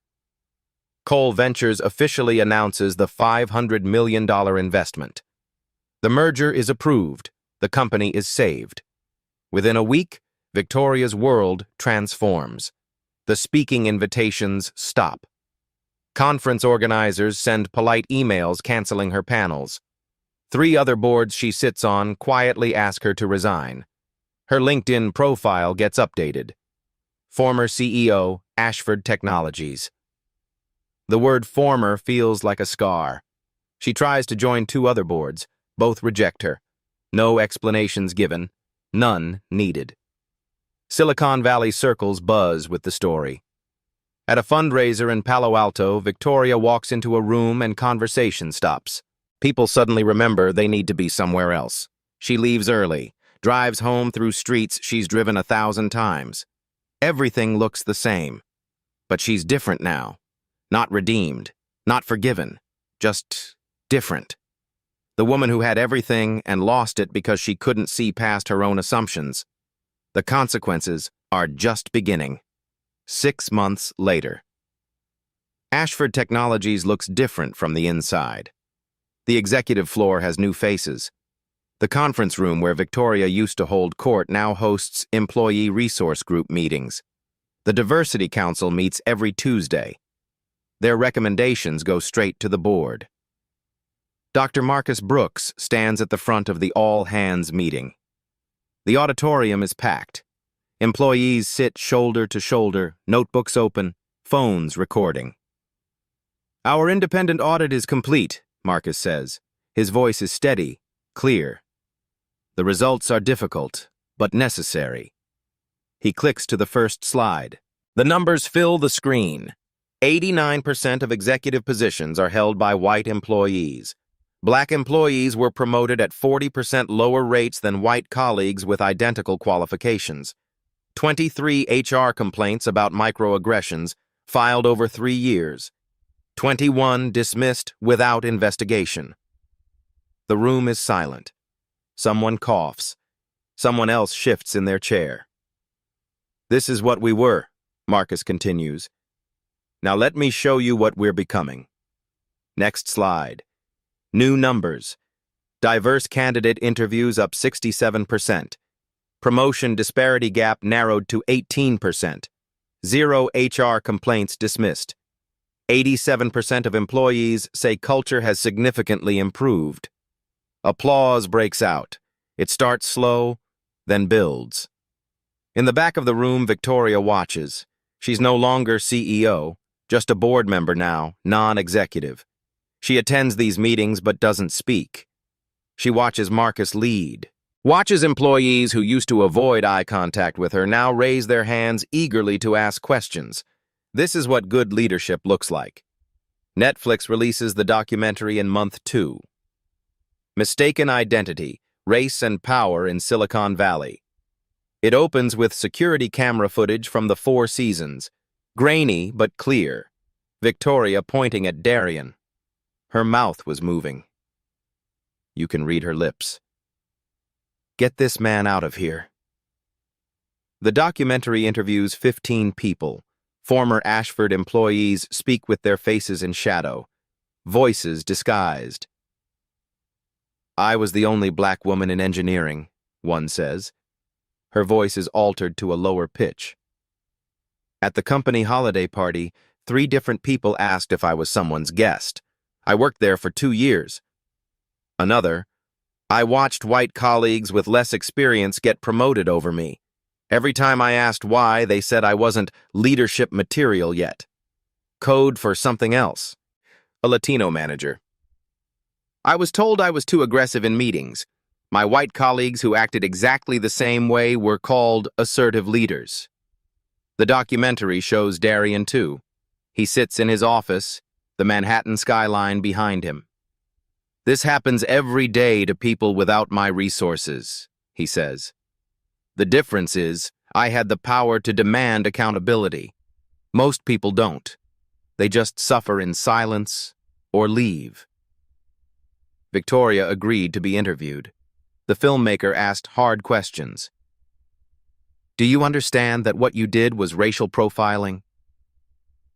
Cole Ventures officially announces the $500 million investment. The merger is approved. The company is saved. Within a week, Victoria's world transforms. The speaking invitations stop. Conference organizers send polite emails canceling her panels. 3 other boards she sits on quietly ask her to resign. Her LinkedIn profile gets updated. Former CEO, Ashford Technologies. The word former feels like a scar. She tries to join 2 other boards. Both reject her. No explanations given. None needed. Silicon Valley circles buzz with the story. At a fundraiser in Palo Alto, Victoria walks into a room and conversation stops. People suddenly remember they need to be somewhere else. She leaves early, drives home through streets she's driven 1,000 times. Everything looks the same. But she's different now. Not redeemed, not forgiven, just different. The woman who had everything and lost it because she couldn't see past her own assumptions. The consequences are just beginning. 6 months later. Ashford Technologies looks different from the inside. The executive floor has new faces. The conference room where Victoria used to hold court now hosts employee resource group meetings. The Diversity Council meets every Tuesday. Their recommendations go straight to the board. Dr. Marcus Brooks stands at the front of the all-hands meeting. The auditorium is packed. Employees sit shoulder to shoulder, notebooks open, phones recording. Our independent audit is complete, Marcus says. His voice is steady, clear. The results are difficult, but necessary. He clicks to the first slide. The numbers fill the screen. 89% of executive positions are held by white employees. Black employees were promoted at 40% lower rates than white colleagues with identical qualifications. 23 HR complaints about microaggressions filed over 3 years. 21 dismissed without investigation. The room is silent. Someone coughs. Someone else shifts in their chair. This is what we were, Marcus continues. Now let me show you what we're becoming. Next slide. New numbers. Diverse candidate interviews up 67%. Promotion disparity gap narrowed to 18%. 0 HR complaints dismissed. 87% of employees say culture has significantly improved. Applause breaks out. It starts slow, then builds. In the back of the room, Victoria watches. She's no longer CEO, just a board member now, non-executive. She attends these meetings but doesn't speak. She watches Marcus lead. Watches employees who used to avoid eye contact with her now raise their hands eagerly to ask questions. This is what good leadership looks like. Netflix releases the documentary in month 2. Mistaken Identity, Race and Power in Silicon Valley. It opens with security camera footage from the 4 seasons. Grainy but clear. Victoria pointing at Darian. Her mouth was moving. You can read her lips. Get this man out of here. The documentary interviews 15 people. Former Ashford employees speak with their faces in shadow, voices disguised. I was the only black woman in engineering, one says. Her voice is altered to a lower pitch. At the company holiday party, 3 different people asked if I was someone's guest. I worked there for 2 years. Another, I watched white colleagues with less experience get promoted over me. Every time I asked why, they said I wasn't leadership material yet. Code for something else. A Latino manager. I was told I was too aggressive in meetings. My white colleagues who acted exactly the same way were called assertive leaders. The documentary shows Darian too. He sits in his office, the Manhattan skyline behind him. This happens every day to people without my resources, he says. The difference is, I had the power to demand accountability. Most people don't. They just suffer in silence or leave. Victoria agreed to be interviewed. The filmmaker asked hard questions. Do you understand that what you did was racial profiling?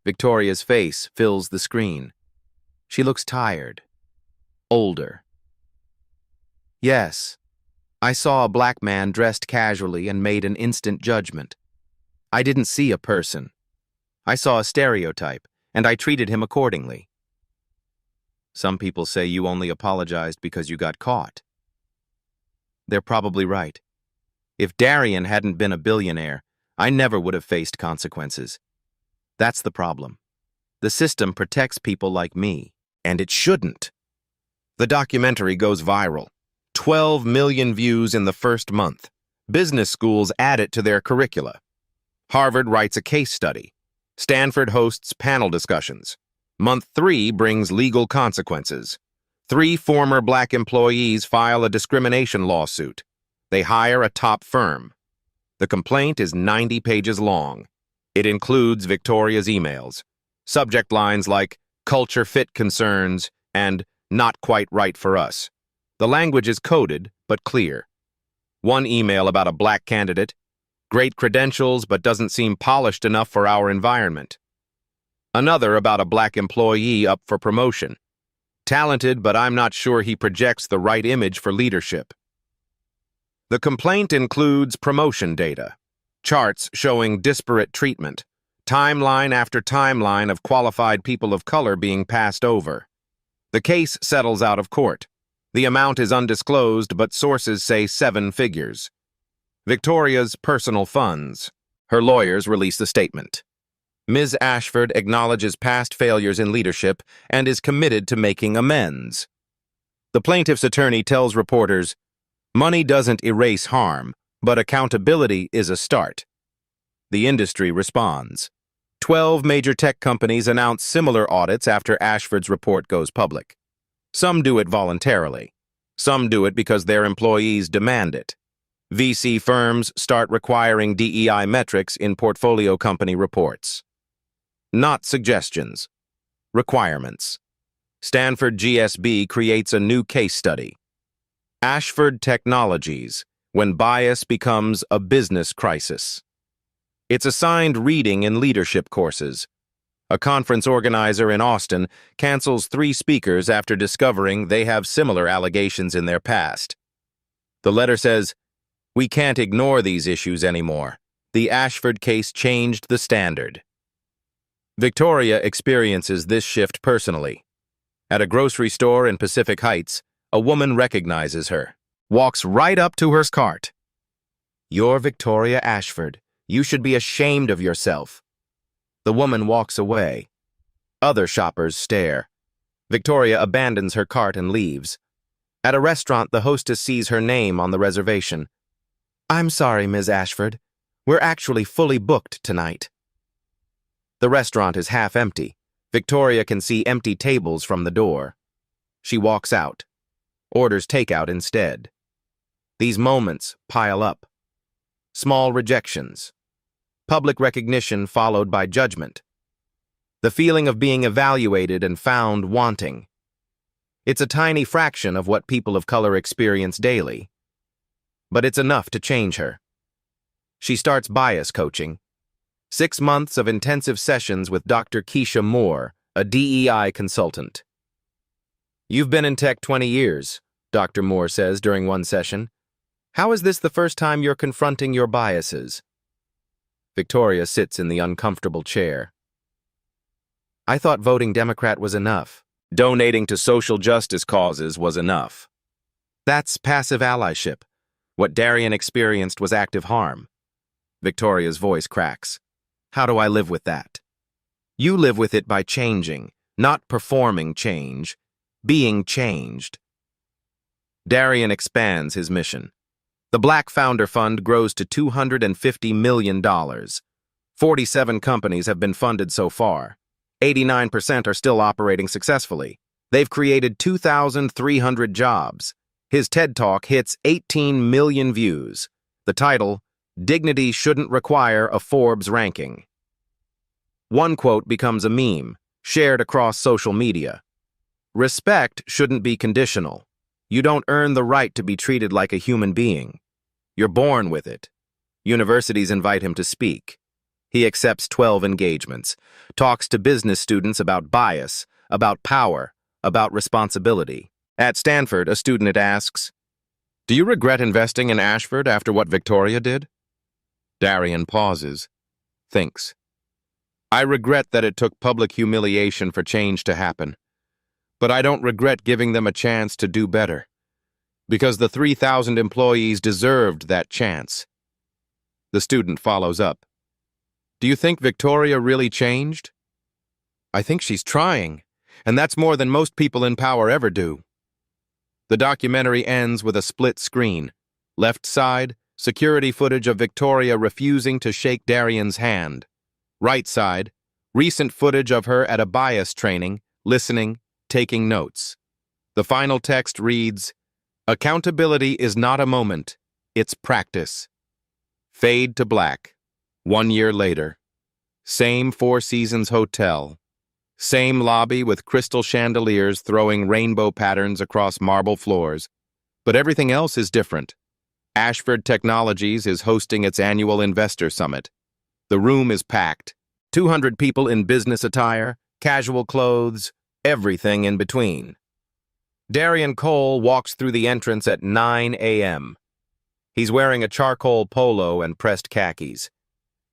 Victoria's face fills the screen. She looks tired. Older. Yes, I saw a black man dressed casually and made an instant judgment. I didn't see a person. I saw a stereotype, and I treated him accordingly. Some people say you only apologized because you got caught. They're probably right. If Darian hadn't been a billionaire, I never would have faced consequences. That's the problem. The system protects people like me, and it shouldn't. The documentary goes viral. 12 million views in the first month. Business schools add it to their curricula. Harvard writes a case study. Stanford hosts panel discussions. Month 3 brings legal consequences. 3 former black employees file a discrimination lawsuit. They hire a top firm. The complaint is 90 pages long. It includes Victoria's emails. Subject lines like, culture fit concerns, and not quite right for us. The language is coded, but clear. One email about a black candidate, great credentials but doesn't seem polished enough for our environment. Another about a black employee up for promotion. Talented, but I'm not sure he projects the right image for leadership. The complaint includes promotion data, charts showing disparate treatment, timeline after timeline of qualified people of color being passed over. The case settles out of court. The amount is undisclosed, but sources say 7 figures. Victoria's personal funds. Her lawyers release the statement. Ms. Ashford acknowledges past failures in leadership and is committed to making amends. The plaintiff's attorney tells reporters, money doesn't erase harm, but accountability is a start. The industry responds. 12 major tech companies announce similar audits after Ashford's report goes public. Some do it voluntarily. Some do it because their employees demand it. VC firms start requiring DEI metrics in portfolio company reports. Not suggestions. Requirements. Stanford GSB creates a new case study. Ashford Technologies, when bias becomes a business crisis. It's assigned reading in leadership courses. A conference organizer in Austin cancels 3 speakers after discovering they have similar allegations in their past. The letter says, we can't ignore these issues anymore. The Ashford case changed the standard. Victoria experiences this shift personally. At a grocery store in Pacific Heights, a woman recognizes her, walks right up to her cart. "You're Victoria Ashford. You should be ashamed of yourself." The woman walks away. Other shoppers stare. Victoria abandons her cart and leaves. At a restaurant, the hostess sees her name on the reservation. "I'm sorry, Ms. Ashford. We're actually fully booked tonight." The restaurant is half empty. Victoria can see empty tables from the door. She walks out, orders takeout instead. These moments pile up. Small rejections. Public recognition followed by judgment. The feeling of being evaluated and found wanting. It's a tiny fraction of what people of color experience daily. But it's enough to change her. She starts bias coaching. 6 months of intensive sessions with Dr. Keisha Moore, a DEI consultant. "You've been in tech 20 years, Dr. Moore says during one session. How is this the first time you're confronting your biases?" Victoria sits in the uncomfortable chair. "I thought voting Democrat was enough. Donating to social justice causes was enough. That's passive allyship. What Darian experienced was active harm." Victoria's voice cracks. "How do I live with that?" "You live with it by changing, not performing change, being changed." Darian expands his mission. The Black Founder Fund grows to $250 million. 47 companies have been funded so far. 89% are still operating successfully. They've created 2,300 jobs. His TED Talk hits 18 million views. The title, "Dignity Shouldn't Require a Forbes Ranking." One quote becomes a meme, shared across social media. "Respect shouldn't be conditional. You don't earn the right to be treated like a human being. You're born with it." Universities invite him to speak. He accepts 12 engagements, talks to business students about bias, about power, about responsibility. At Stanford, a student asks, "Do you regret investing in Ashford after what Victoria did?" Darian pauses, thinks. "I regret that it took public humiliation for change to happen. But I don't regret giving them a chance to do better. Because the 3,000 employees deserved that chance." The student follows up. "Do you think Victoria really changed?" "I think she's trying, and that's more than most people in power ever do." The documentary ends with a split screen. Left side, security footage of Victoria refusing to shake Darian's hand. Right side, recent footage of her at a bias training, listening, taking notes. The final text reads, "Accountability is not a moment, it's practice." Fade to black. 1 year later. Same Four Seasons hotel. Same lobby with crystal chandeliers throwing rainbow patterns across marble floors. But everything else is different. Ashford Technologies is hosting its annual investor summit. The room is packed. 200 people in business attire, casual clothes, everything in between. Darian Cole walks through the entrance at 9 a.m. He's wearing a charcoal polo and pressed khakis.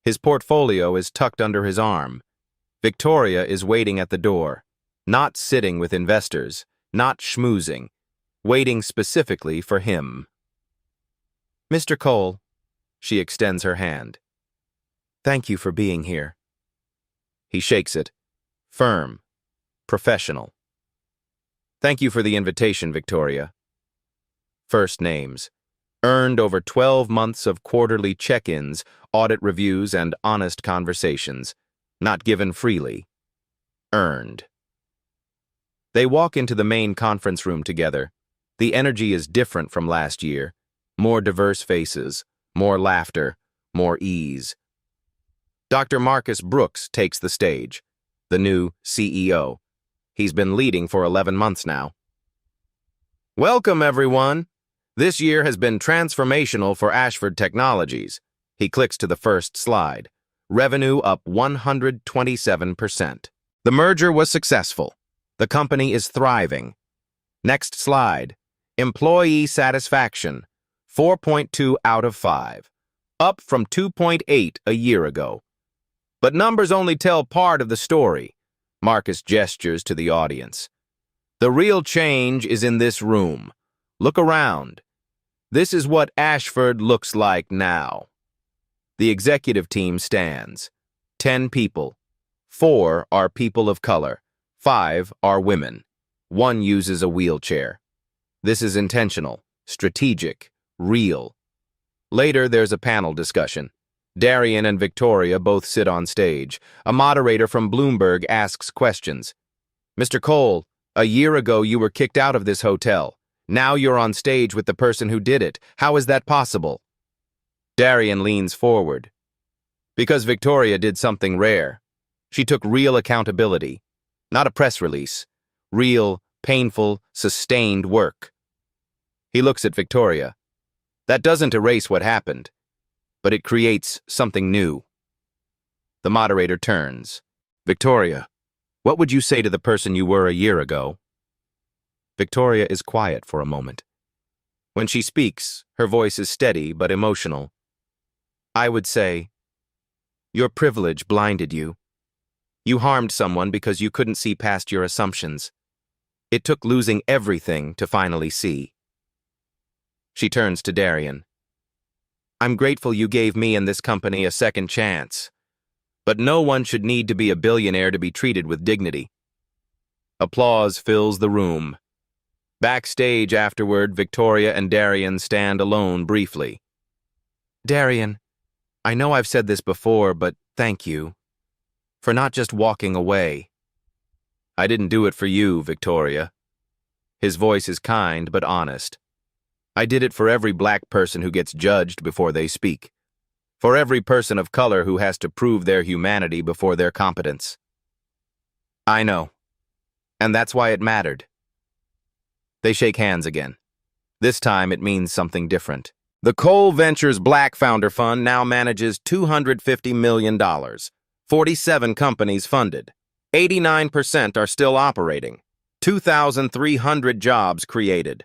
His portfolio is tucked under his arm. Victoria is waiting at the door, not sitting with investors, not schmoozing, waiting specifically for him. "Mr. Cole," she extends her hand. "Thank you for being here." He shakes it, firm, professional. "Thank you for the invitation, Victoria." First names. Earned over 12 months of quarterly check-ins, audit reviews, and honest conversations. Not given freely. Earned. They walk into the main conference room together. The energy is different from last year. More diverse faces, more laughter, more ease. Dr. Marcus Brooks takes the stage, the new CEO. He's been leading for 11 months now. "Welcome, everyone. This year has been transformational for Ashford Technologies." He clicks to the first slide. Revenue up 127%. The merger was successful. The company is thriving. Next slide. Employee satisfaction, 4.2 out of 5. Up from 2.8 a year ago. But numbers only tell part of the story. Marcus gestures to the audience. The real change is in this room. Look around. This is what Ashford looks like now. The executive team stands. 10 people. 4 are people of color. 5 are women. 1 uses a wheelchair. This is intentional, strategic, real. Later, there's a panel discussion. Darian and Victoria both sit on stage. A moderator from Bloomberg asks questions. Mr. Cole, a year ago you were kicked out of this hotel. Now you're on stage with the person who did it. How is that possible? Darian leans forward. Because Victoria did something rare. She took real accountability. Not a press release. Real, painful, sustained work. He looks at Victoria. That doesn't erase what happened, but it creates something new. The moderator turns. Victoria, what would you say to the person you were a year ago? Victoria is quiet for a moment. When she speaks, her voice is steady but emotional. I would say, your privilege blinded you. You harmed someone because you couldn't see past your assumptions. It took losing everything to finally see. She turns to Darian. I'm grateful you gave me and this company a second chance. But no one should need to be a billionaire to be treated with dignity. Applause fills the room. Backstage afterward, Victoria and Darian stand alone briefly. Darian, I know I've said this before, but thank you. For not just walking away. I didn't do it for you, Victoria. His voice is kind but honest. I did it for every black person who gets judged before they speak. For every person of color who has to prove their humanity before their competence. I know. And that's why it mattered. They shake hands again. This time it means something different. The Cole Ventures Black Founder Fund now manages $250 million. 47 companies funded. 89% are still operating. 2,300 jobs created.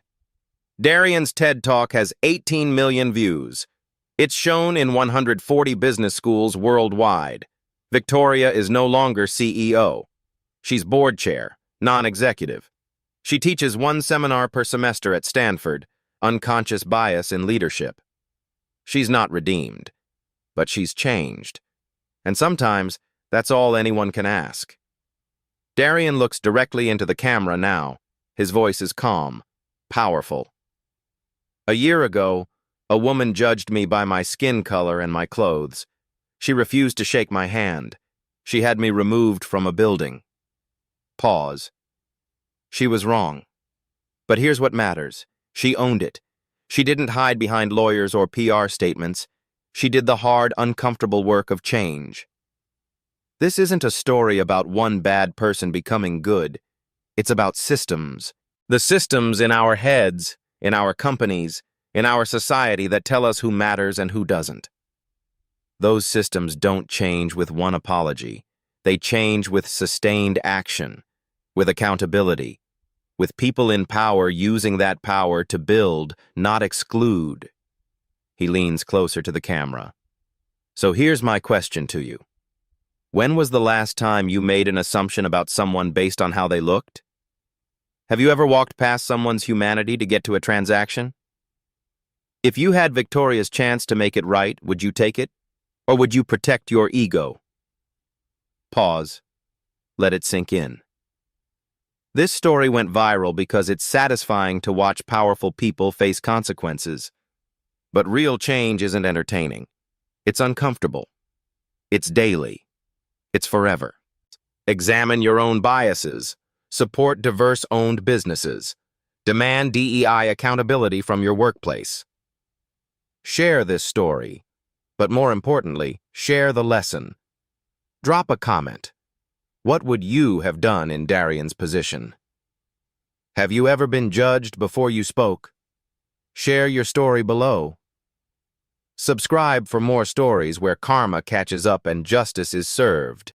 Darian's TED Talk has 18 million views. It's shown in 140 business schools worldwide. Victoria is no longer CEO. She's board chair, non-executive. She teaches 1 seminar per semester at Stanford, Unconscious Bias in Leadership. She's not redeemed, but she's changed. And sometimes, that's all anyone can ask. Darian looks directly into the camera now. His voice is calm, powerful. A year ago, a woman judged me by my skin color and my clothes. She refused to shake my hand. She had me removed from a building. Pause. She was wrong. But here's what matters. She owned it. She didn't hide behind lawyers or PR statements. She did the hard, uncomfortable work of change. This isn't a story about one bad person becoming good. It's about systems. The systems in our heads, in our companies, in our society that tell us who matters and who doesn't. Those systems don't change with one apology. They change with sustained action, with accountability, with people in power using that power to build, not exclude. He leans closer to the camera. So here's my question to you. When was the last time you made an assumption about someone based on how they looked? Have you ever walked past someone's humanity to get to a transaction? If you had Victoria's chance to make it right, would you take it? Or would you protect your ego? Pause. Let it sink in. This story went viral because it's satisfying to watch powerful people face consequences. But real change isn't entertaining. It's uncomfortable. It's daily. It's forever. Examine your own biases. Support diverse-owned businesses. Demand DEI accountability from your workplace. Share this story, but more importantly, share the lesson. Drop a comment. What would you have done in Darian's position? Have you ever been judged before you spoke? Share your story below. Subscribe for more stories where karma catches up and justice is served.